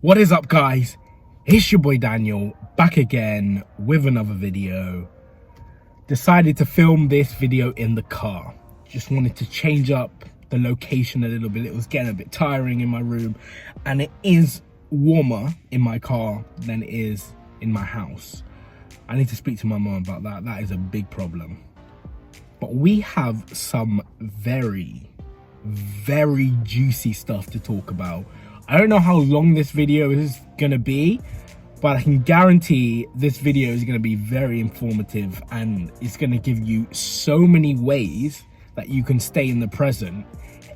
What is up, guys? It's your boy Daniel, back again with another video. Decided to film this video in the car. Just wanted to change up the location a little bit. It was getting a bit tiring in my room, and it is warmer in my car than it is in my house. I need to speak to my mom about that. That is a big problem. But we have some very juicy stuff to talk about. I don't know how long this video is gonna be, but I can guarantee this video is gonna be very informative, and it's gonna give you so many ways that you can stay in the present.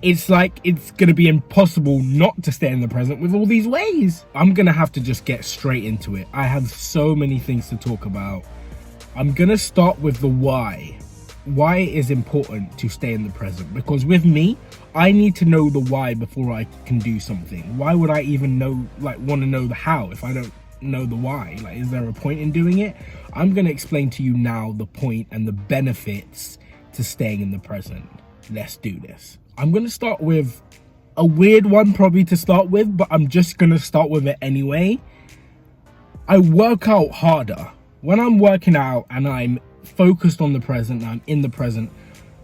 It's like it's gonna be impossible not to stay in the present with all these ways. I'm gonna have to just get straight into it. I have so many things to talk about. I'm gonna start with the why. Why it is important to stay in the present, because with me, I need to know the why before I can do something. Why would I even want to know the how if I don't know the why? Like, is there a point in doing it? I'm going to explain to you now the point and the benefits to staying in the present. Let's do this. I'm going to start with a weird one probably to start with, but I'm just going to start with it anyway. I work out harder. When I'm working out and I'm focused on the present, I'm in the present,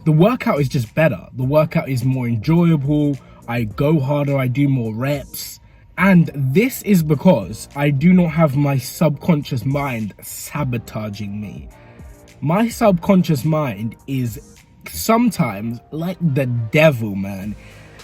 the workout is just better. The workout is more enjoyable. I go harder, I do more reps. And this is because I do not have my subconscious mind sabotaging me. My subconscious mind is sometimes like the devil, man.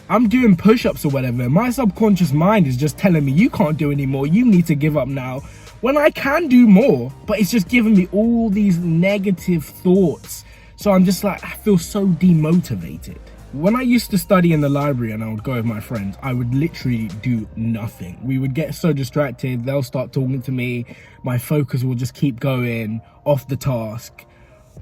I'm doing push-ups or whatever. My subconscious mind is just telling me, you can't do anymore. You need to give up now. When I can do more, but it's just giving me all these negative thoughts. So I'm just like, I feel so demotivated. When I used to study in the library and I would go with my friends, I would literally do nothing. We would get so distracted, they'll start talking to me, my focus will just keep going off the task.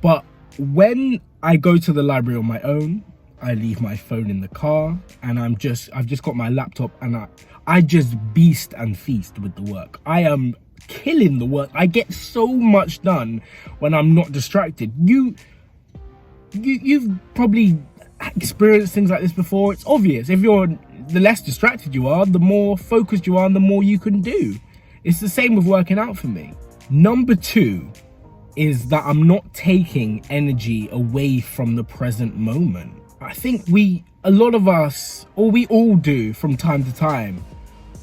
But when I go to the library on my own, I leave my phone in the car, and I've just got my laptop, and I just beast and feast with the work. I am killing the work. I get so much done when I'm not distracted. You've probably experienced things like this before. It's obvious. The less distracted you are, the more focused you are, and the more you can do. It's the same with working out for me. Number 2 is that I'm not taking energy away from the present moment. I think a lot of us, or we all do from time to time,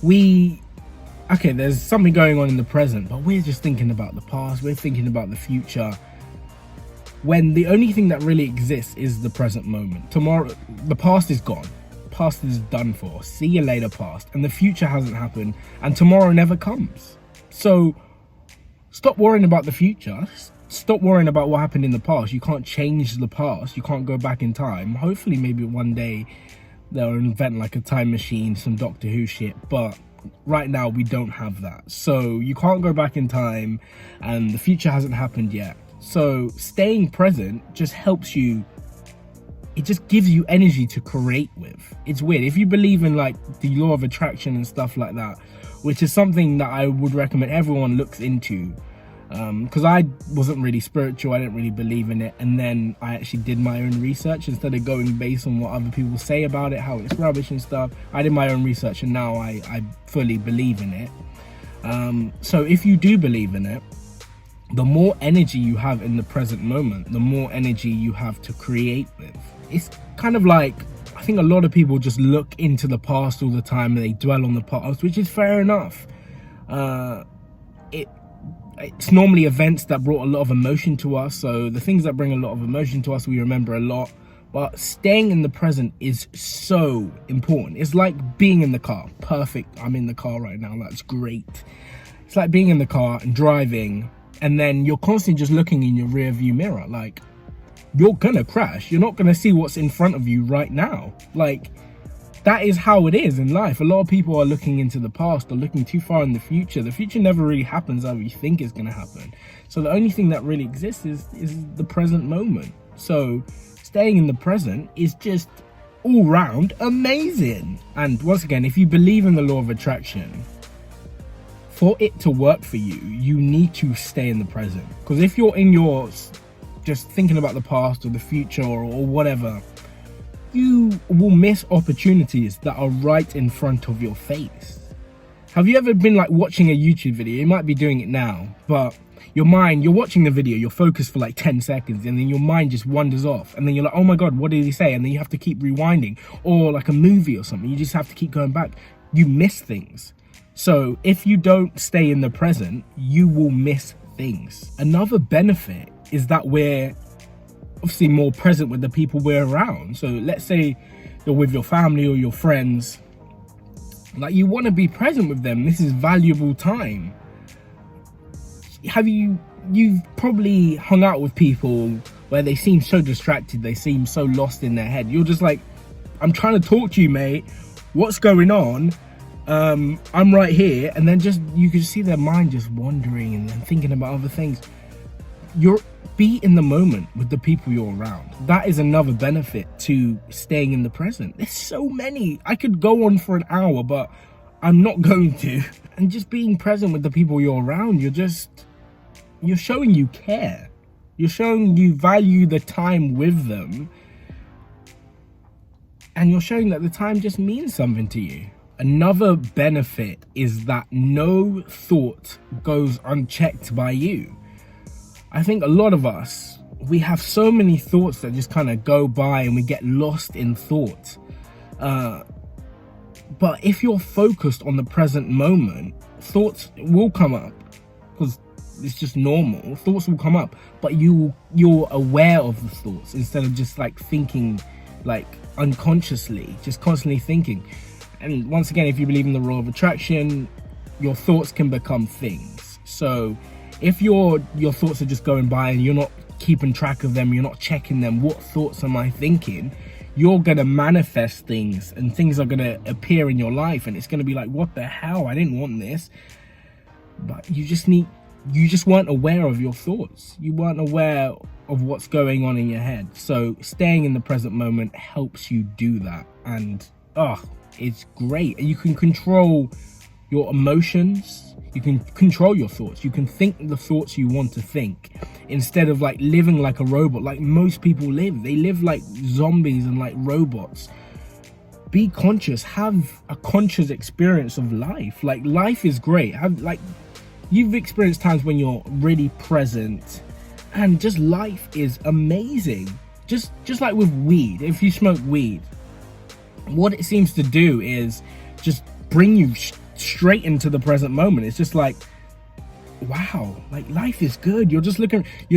okay, there's something going on in the present, but we're just thinking about the past, we're thinking about the future, when the only thing that really exists is the present moment. Tomorrow, the past is gone. Past is done for. See you later, past. And the future hasn't happened, and tomorrow never comes. So stop worrying about the future. Stop worrying about what happened in the past. You can't change the past. You can't go back in time. Hopefully, maybe one day they'll invent like a time machine, some Doctor Who shit, but right now we don't have that. So you can't go back in time, and the future hasn't happened yet. So staying present just helps you, it just gives you energy to create with. It's weird. If you believe in like the law of attraction and stuff like that, which is something that I would recommend everyone looks into, because I wasn't really spiritual, I didn't really believe in it, and then I actually did my own research instead of going based on what other people say about it, how it's rubbish and stuff. I did my own research, and now I fully believe in it. So if you do believe in it, the more energy you have in the present moment, the more energy you have to create with. It's kind of like, I think a lot of people just look into the past all the time and they dwell on the past, which is fair enough. It's normally events that brought a lot of emotion to us, so the things that bring a lot of emotion to us, we remember a lot. But staying in the present is so important. It's like being in the car. Perfect. I'm in the car right now. That's great. It's like being in the car and driving, and then you're constantly just looking in your rear view mirror. Like, you're gonna crash. You're not gonna see what's in front of you right now. Like, that is how it is in life. A lot of people are looking into the past or looking too far in the future. The future never really happens how you think it's gonna happen. So the only thing that really exists is the present moment. So staying in the present is just all round amazing. And once again, if you believe in the law of attraction, for it to work for you, you need to stay in the present. Because if you're in yours, just thinking about the past or the future or whatever, you will miss opportunities that are right in front of your face. Have you ever been like watching a YouTube video? You might be doing it now, but your mind, you're watching the video, you're focused for like 10 seconds and then your mind just wanders off and then you're like, oh my God, what did he say? And then you have to keep rewinding. Or like a movie or something, you just have to keep going back. You miss things. So if you don't stay in the present, you will miss things. Another benefit is that we're obviously more present with the people we're around. So let's say you're with your family or your friends, like you want to be present with them. This is valuable time. You've probably hung out with people where they seem so distracted, they seem so lost in their head. You're just like, I'm trying to talk to you, mate. What's going on? I'm right here. And then you can see their mind just wandering and then thinking about other things. Be in the moment with the people you're around. That is another benefit to staying in the present. There's so many. I could go on for an hour, but I'm not going to. And just being present with the people you're around, you're showing you care. You're showing you value the time with them. And you're showing that the time just means something to you. Another benefit is that no thought goes unchecked by you. I think a lot of us, we have so many thoughts that just kind of go by and we get lost in thought. But if you're focused on the present moment, thoughts will come up because it's just normal. Thoughts will come up, but you're aware of the thoughts instead of just like thinking like unconsciously, just constantly thinking. And once again, if you believe in the law of attraction, your thoughts can become things. So if your thoughts are just going by and you're not keeping track of them, you're not checking them, what thoughts am I thinking? You're going to manifest things and things are going to appear in your life and it's going to be like, what the hell? I didn't want this. But you just weren't aware of your thoughts. You weren't aware of what's going on in your head. So staying in the present moment helps you do that. And it's great. You can control your emotions. You can control your thoughts. You can think the thoughts you want to think instead of like living like a robot like most people live. They live like zombies and like robots. Be conscious. Have a conscious experience of life. Like life is great. You've experienced times when you're really present and just life is amazing. Just like with weed. If you smoke weed, what it seems to do is just bring you straight into the present moment. It's just like, wow, like life is good. You're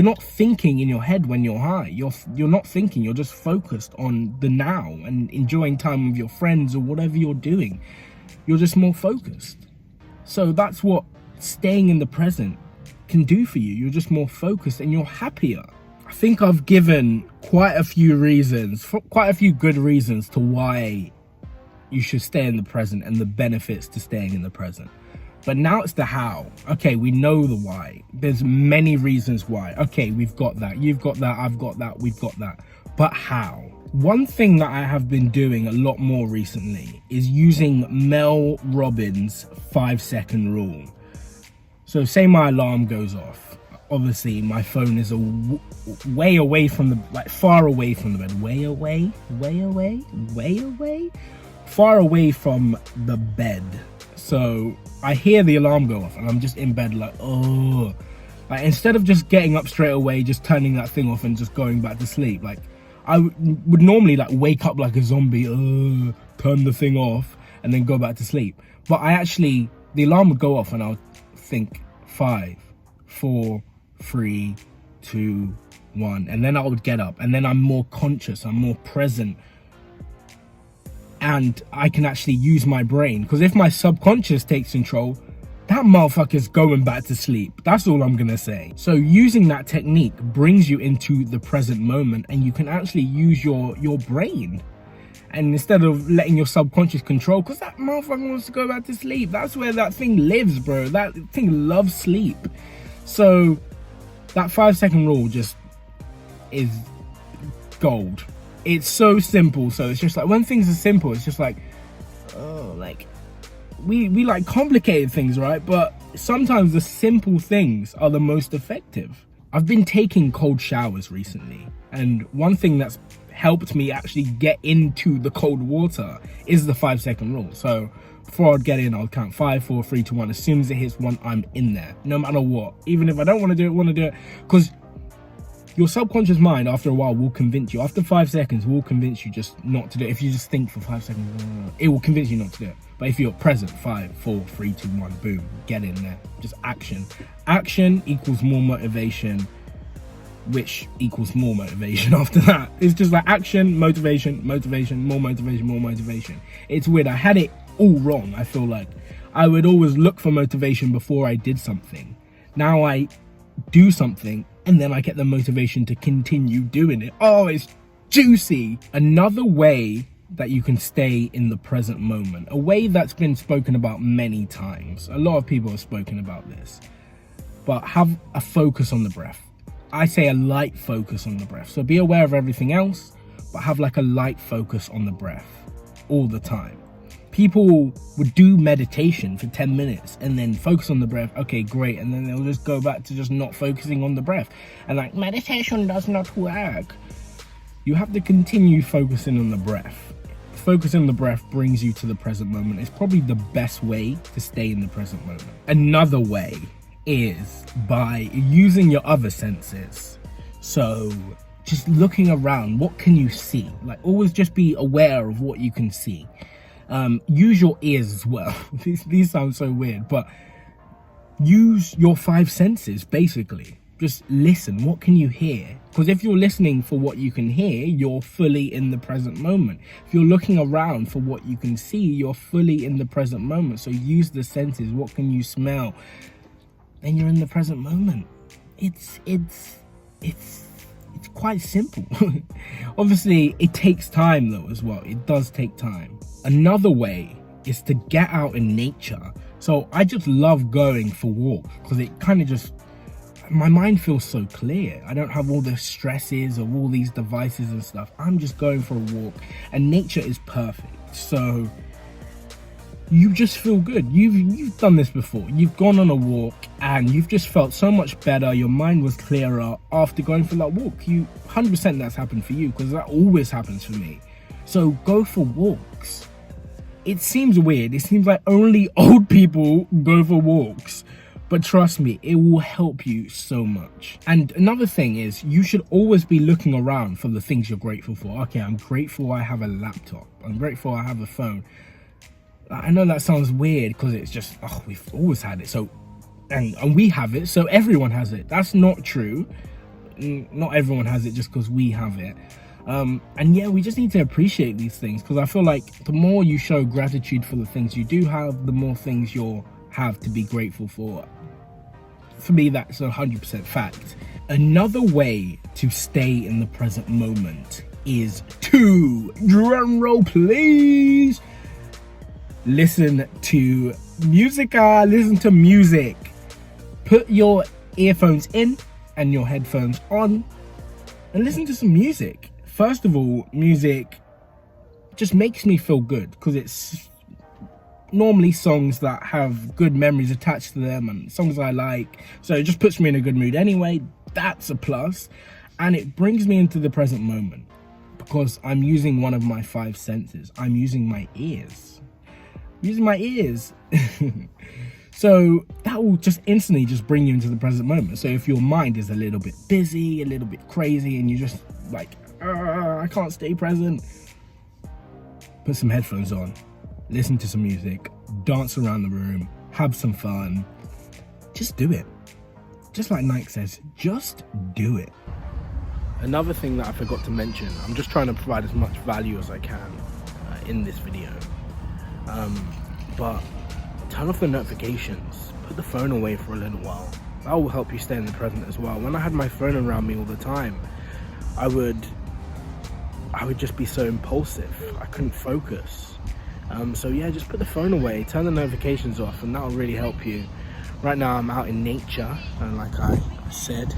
not thinking in your head when you're high. You're not thinking, you're just focused on the now and enjoying time with your friends or whatever you're doing. You're just more focused. So that's what staying in the present can do for you. You're just more focused and you're happier. I think I've given quite a few good reasons to why you should stay in the present and the benefits to staying in the present. But now it's the how. Okay, we know the why. There's many reasons why. Okay, we've got that. You've got that. I've got that. We've got that. But how? One thing that I have been doing a lot more recently is using Mel Robbins' 5-second rule. So say my alarm goes off. Obviously, my phone is way away from far away from the bed. Way away. Far away from the bed. So I hear the alarm go off and I'm just in bed like, oh. Like instead of just getting up straight away, just turning that thing off and just going back to sleep, like I would normally like wake up like a zombie, turn the thing off and then go back to sleep. But the alarm would go off and I would think 5, 4, 3, 2, 1. And then I would get up and then I'm more conscious, I'm more present. And I can actually use my brain, because if my subconscious takes control, that motherfucker's going back to sleep. That's all I'm gonna say. So using that technique brings you into the present moment and you can actually use your brain. And instead of letting your subconscious control, because that motherfucker wants to go back to sleep. That's where that thing lives, bro. That thing loves sleep. So that 5-second rule just is gold. It's so simple. So it's just like when things are simple, it's just like, oh, like we like complicated things, right? But sometimes the simple things are the most effective. I've been taking cold showers recently, and one thing that's helped me actually get into the cold water is the 5-second rule. So before I'd get in, I'll count 5, 4, 3, 2, 1. As soon as it hits 1, I'm in there, no matter what. Even if I don't want to do it, because your subconscious mind, after a while, will convince you. After 5 seconds, will convince you just not to do it. If you just think for 5 seconds, it will convince you not to do it. But if you're present, 5, 4, 3, 2, 1, boom, get in there. Just action. Action equals more motivation, which equals more motivation after that. It's just like action, motivation, motivation, more motivation, more motivation. It's weird. I had it all wrong. I feel like I would always look for motivation before I did something. Now I do something and then I get the motivation to continue doing it. Oh, it's juicy. Another way that you can stay in the present moment, a way that's been spoken about many times. A lot of people have spoken about this, but have a focus on the breath. I say a light focus on the breath. So be aware of everything else, but have like a light focus on the breath all the time. People would do meditation for 10 minutes and then focus on the breath. Okay, great. And then they'll just go back to just not focusing on the breath. And like, meditation does not work. You have to continue focusing on the breath. Focusing on the breath brings you to the present moment. It's probably the best way to stay in the present moment. Another way is by using your other senses. So just looking around, what can you see? Like, always just be aware of what you can see. Use your ears as well. These sound so weird, but use your 5 senses basically. Just listen. What can you hear? Because if you're listening for what you can hear, you're fully in the present moment. If you're looking around for what you can see, you're fully in the present moment. So use the senses. What can you smell? Then you're in the present moment. It's quite simple. Obviously, it takes time though as well. It does take time. Another way is to get out in nature. So I just love going for walks because it kind of just, my mind feels so clear. I don't have all the stresses of all these devices and stuff. I'm just going for a walk and nature is perfect. So you just feel good. You've done this before. You've gone on a walk and you've just felt so much better. Your mind was clearer after going for that walk. 100% that's happened for you, because that always happens for me. So go for walks. It seems weird. It seems like only old people go for walks. But trust me, it will help you so much. And another thing is, you should always be looking around for the things you're grateful for. Okay, I'm grateful I have a laptop. I'm grateful I have a phone. I know that sounds weird because it's just, oh, we've always had it. So, and we have it, so everyone has it. That's not true. Not everyone has it just because we have it. And yeah, we just need to appreciate these things, because I feel like the more you show gratitude for the things you do have, the more things you'll have to be grateful for. For me, that's 100% fact. Another way to stay in the present moment is to, drum roll please, listen to music. Put your earphones in and your headphones on and listen to some music. First of all, music just makes me feel good because it's normally songs that have good memories attached to them and songs I like. So it just puts me in a good mood anyway. That's a plus. And it brings me into the present moment because I'm using one of my 5 senses. I'm using my ears. So that will just instantly just bring you into the present moment. So if your mind is a little bit busy, a little bit crazy, and you're just like, I can't stay present, put some headphones on, listen to some music, dance around the room, have some fun. Just do it. Just like Nike says, just do it. Another thing that I forgot to mention, I'm just trying to provide as much value as I can in this video. But turn off the notifications, put the phone away for a little while. That will help you stay in the present as well. When I had my phone around me all the time, I would just be so impulsive. I couldn't focus. So yeah, just put the phone away, turn the notifications off, and that will really help you. Right now I'm out in nature, and like I said.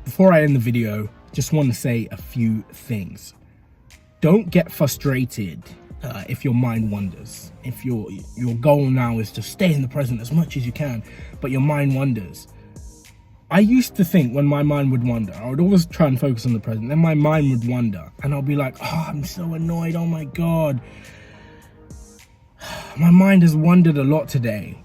Before I end the video, just want to say a few things. Don't get frustrated if your mind wanders. If your goal now is to stay in the present as much as you can, but your mind wanders. I used to think when my mind would wander, I would always try and focus on the present, then my mind would wander, and I'll be like, oh, I'm so annoyed, oh my God. my mind has wandered a lot today.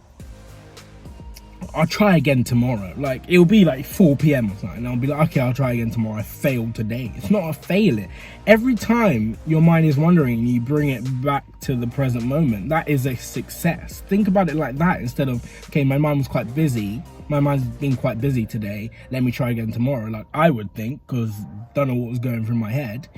I'll try again tomorrow. Like, it'll be like 4 p.m. or something, and I'll be like, okay, I'll try again tomorrow. I failed today. It's not a failing. Every time your mind is wandering and you bring it back to the present moment, that is a success. Think about it like that instead of, okay, my mind was quite busy. My mind's been quite busy today. Let me try again tomorrow. Like I would think, because don't know what was going through my head.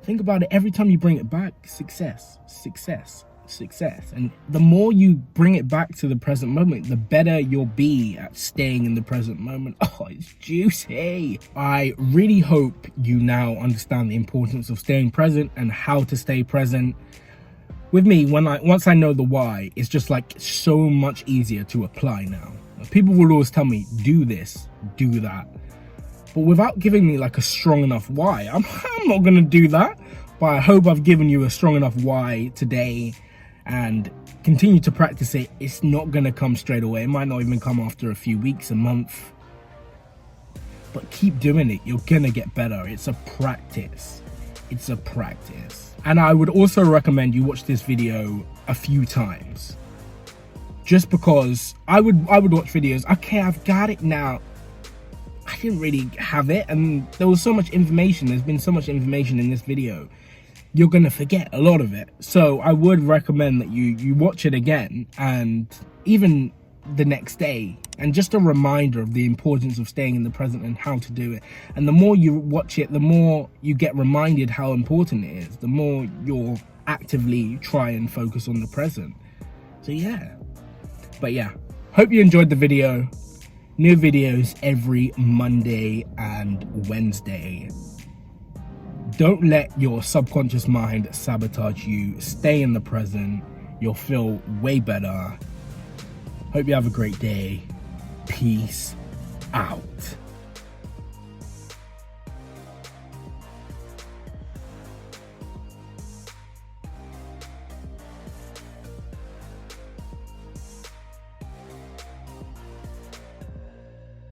Think about it. Every time you bring it back, success, success, success. And the more you bring it back to the present moment, the better you'll be at staying in the present moment. Oh, it's juicy. I really hope you now understand the importance of staying present and how to stay present. With me, once I know the why, it's just like so much easier to apply now. People will always tell me, do this, do that. But without giving me like a strong enough why, I'm not gonna do that. But I hope I've given you a strong enough why today, and continue to practice it. It's not gonna come straight away. It might not even come after a few weeks, a month. But keep doing it. You're gonna get better. It's a practice. It's a practice. And I would also recommend you watch this video a few times. Just because I would watch videos, okay, I've got it now. I didn't really have it, and there was so much information. There's been so much information in this video. You're gonna forget a lot of it. So I would recommend that you watch it again, and even the next day, and just a reminder of the importance of staying in the present and how to do it. And the more you watch it, the more you get reminded how important it is, the more you'll actively try and focus on the present. So yeah. But yeah, hope you enjoyed the video. New videos every Monday and Wednesday. Don't let your subconscious mind sabotage you. Stay in the present. You'll feel way better. Hope you have a great day. Peace out.